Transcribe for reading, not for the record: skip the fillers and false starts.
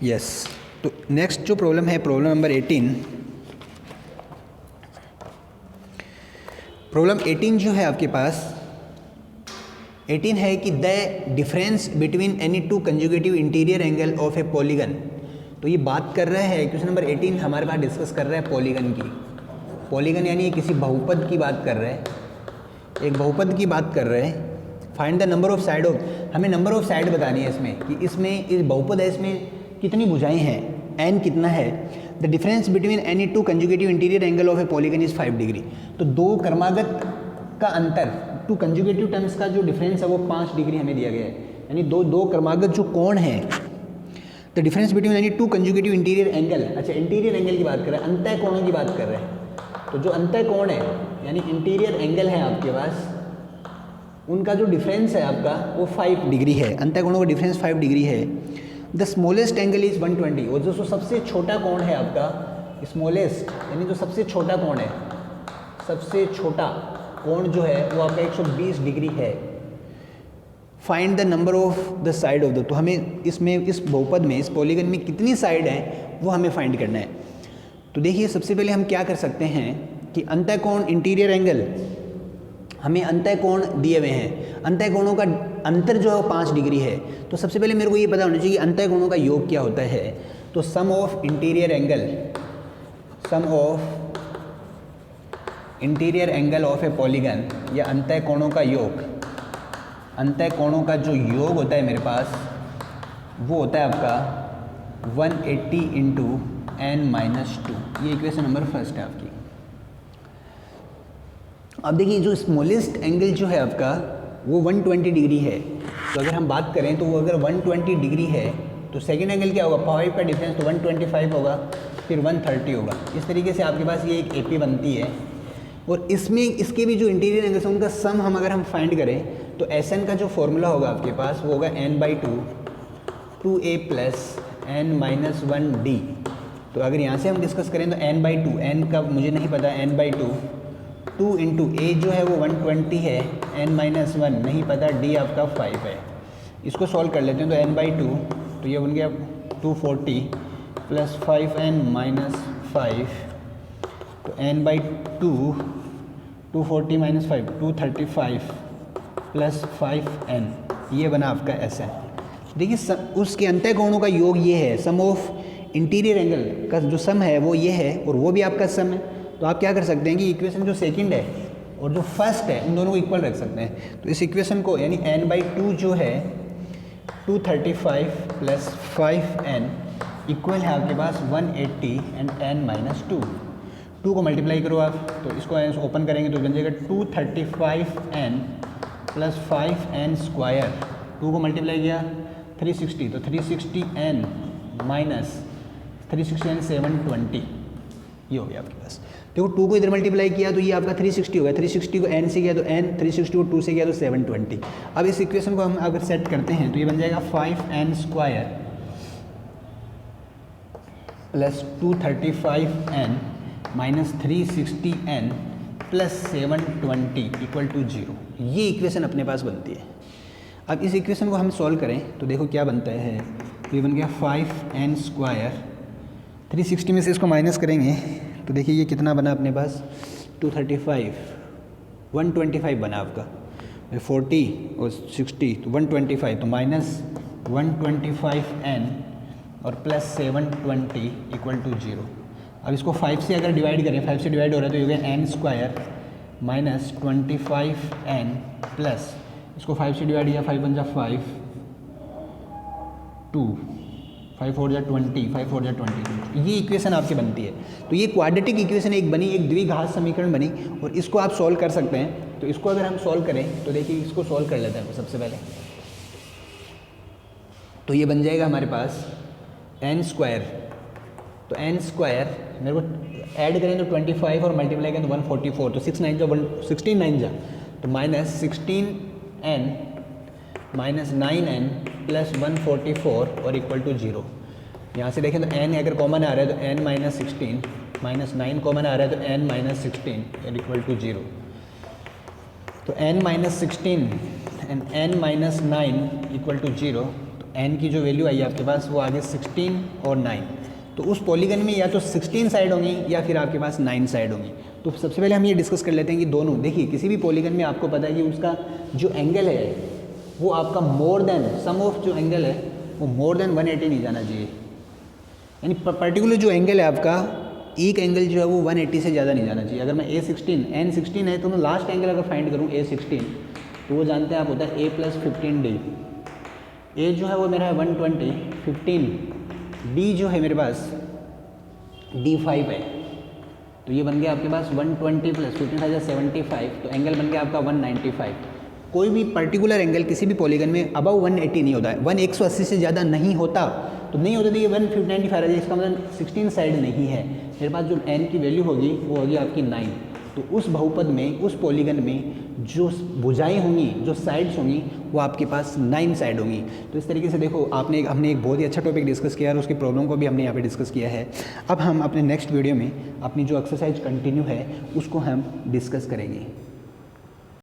Yes. तो next जो problem है, प्रॉब्लम नंबर 18। प्रॉब्लम 18 जो है आपके पास 18 है कि the difference between any two conjugative interior angle of a polygon. तो ये बात कर रहा है, क्वेश्चन नंबर 18 हमारे पास डिस्कस कर रहा है पॉलीगन की। पॉलीगन यानी किसी बहुपद की बात कर रहे हैं, एक बहुपद की बात कर रहे हैं। Find the number of side of, हमें नंबर ऑफ साइड बतानी है इसमें कि इसमें इस बहुपद है, इसमें कितनी भुजाएं हैं, एन कितना है। The difference between any two conjugative interior angle of a polygon is 5 degree. तो दो क्रमागत का अंतर, टू कंजुगेटिव टर्म्स का जो डिफरेंस है वो 5 डिग्री हमें दिया गया है। यानी दो क्रमागत जो कोण है, the difference between any two conjugative interior angle. अच्छा, इंटीरियर एंगल की बात कर रहे हैं, अंतः कोणों की बात कर रहे हैं। तो जो अंतः कोण है यानी इंटीरियर एंगल है आपके पास, उनका जो डिफरेंस है आपका वो 5 डिग्री है। अंतः कोणों का डिफरेंस 5 डिग्री है। The smallest angle is 120। और जो सबसे छोटा कोण है आपका, स्मॉलेस्ट यानी जो सबसे छोटा कोण है, सबसे छोटा कोण जो है वो आपका 120 डिग्री है। Find the number of the side of the. तो हमें इसमें, इस बहुपद में, इस पॉलीगन में कितनी साइड है वो हमें फाइंड करना है। तो देखिए, सबसे पहले हम क्या कर सकते हैं कि अंतः कोण इंटीरियर एंगल, हमें अंतः कोण दिए हुए हैं, अंतः कोणों का अंतर जो है वो 5 डिग्री है। तो सबसे पहले मेरे को ये पता होना चाहिए कि अंतः कोणों का योग क्या होता है। तो sum of interior angle, sum of interior angle of a polygon, या अंतः कोणों का योग, अंतः कोणों का जो योग होता है मेरे पास वो होता है आपका 180 इंटू n-2। ये इक्वेशन नंबर फर्स्ट है आपकी। अब देखिए, जो स्मॉलेस्ट एंगल जो है आपका वो 120 डिग्री है। तो अगर हम बात करें तो वो अगर 120 डिग्री है तो सेकेंड एंगल क्या होगा, 5 का डिफरेंस, तो 125 होगा, फिर 130 होगा। इस तरीके से आपके पास ये एक एपी बनती है। और इसमें इसके भी जो इंटीरियर एंगल्स हैं उनका सम हम अगर हम फाइंड करें तो SN का जो फॉर्मूला होगा आपके पास वो होगा n/2 2a प्लस n-1d। तो अगर यहाँ से हम डिस्कस करें तो n/2, n का मुझे नहीं पता, n/2 2 इंटू ए जो है वो 120 है, n-1 नहीं पता, d आपका 5 है। इसको सॉल्व कर लेते हैं। तो n/2 तो ये बन गया 240 प्लस 5n-5, तो n/2 240 माइनस 5 235 प्लस 5n, ये बना आपका SN। देखिए, उसके अंतः कोणों का योग ये है, सम ऑफ इंटीरियर एंगल का जो सम है वो ये है और वो भी आपका सम है। तो आप क्या कर सकते हैं कि इक्वेशन जो सेकंड है और जो फर्स्ट है उन दोनों को इक्वल रख सकते हैं। तो इस इक्वेशन को यानी n/2 जो है 235 प्लस 5n इक्वल है आपके पास 180 एंड n-2। 2 को मल्टीप्लाई करो आप, तो इसको ओपन करेंगे तो बन जाएगा 235n प्लस 5n स्क्वायर। 2 को मल्टीप्लाई किया 360, तो 360n माइनस 360n 720, ये हो गया आपके पास। देखो, 2 को इधर मल्टीप्लाई किया तो ये आपका 360 हो गया, 360 को n से किया तो n, 360 को 2 से किया तो 720। अब इस इक्वेशन को हम अगर सेट करते हैं तो ये बन जाएगा 5n square plus 235n minus 360n plus 720 equal to 0। ये इक्वेशन अपने पास बनती है। अब इस इक्वेशन को हम सॉल्व करें तो देखो क्या बनता है। तो ये बन गया 5n स्क्वायर, 360 में से इसको माइनस करेंगे तो देखिए ये कितना बना अपने पास, 235, 125 बना आपका, 40 और 60 तो 125, तो माइनस 125n और प्लस 720 इक्वल टू 0। अब इसको 5 से अगर डिवाइड करें, 5 से डिवाइड हो रहा है तो ये हो गया n square minus 25n plus, इसको 5 से डिवाइड किया, 5 1 जा 5, 2, 5 4 जा 20, 5 4 जा 22। ये इक्वेशन आपकी बनती है। तो ये क्वाड्रेटिक इक्वेशन एक बनी, एक द्विघात समीकरण बनी और इसको आप सॉल्व कर सकते हैं। तो इसको अगर हम सॉल्व करें तो देखिए, इसको सॉल्व कर लेते हैं सबसे पहले। तो ये बन जाएगा हमारे पास n स्क्वायर, तो n स्क्वायर मेरे को ऐड करें तो 25 और मल्टीप्लाई करें तो 144, तो 6 9 जा 16 9 जा, तो minus 16n minus 9n plus 144 और इक्वल टू 0। यहाँ से देखें तो n अगर कॉमन आ रहा है तो n माइनस 16 माइनस 9 कॉमन आ रहा है तो n माइनस 16 और इक्वल टू 0। तो n minus 16 and n minus 9 equal to 0, तो एन की जो वैल्यू आई आपके पास वो आगे 16 और 9, तो उस पॉलीगन में या तो 16 साइड होंगी या फिर आपके पास 9 साइड होंगी। तो सबसे पहले हम ये डिस्कस कर लेते हैं कि दोनों, देखिए किसी भी पॉलीगन में आपको पता है कि उसका जो एंगल है वो आपका मोर देन सम ऑफ जो एंगल है वो मोर देन 180 नहीं जाना चाहिए, यानी पर्टिकुलर जो एंगल है आपका एक एंगल जो है वो 180 से ज़्यादा नहीं जाना चाहिए। अगर मैं n16 है तो मैं लास्ट एंगल अगर फाइंड करूँ a16 तो वो जानते हैं आप होता है a + 15d। a जो है वो मेरा है 120, 15 d जो है मेरे पास d5 है, तो ये बन गया आपके पास 120 + 15 75, तो एंगल बन गया आपका 195। कोई भी पर्टिकुलर एंगल किसी भी पॉलीगन में अबव 180 नहीं होता है, 180 से ज़्यादा नहीं होता, तो नहीं होता तो ये 195 आ रहा है, इसका मतलब 16 साइड नहीं है। मेरे पास जो n की वैल्यू होगी वो होगी आपकी 9, तो उस बहुपद में उस पॉलीगन में जो भुजाएं होंगी, जो साइड्स होंगी वो आपके पास 9 साइड होंगी। तो इस तरीके से देखो हमने एक बहुत ही अच्छा टॉपिक डिस्कस किया और उसकी प्रॉब्लम को भी हमने यहाँ पे डिस्कस किया है। अब हम अपने नेक्स्ट वीडियो में अपनी जो एक्सरसाइज कंटिन्यू है उसको हम डिस्कस करेंगे।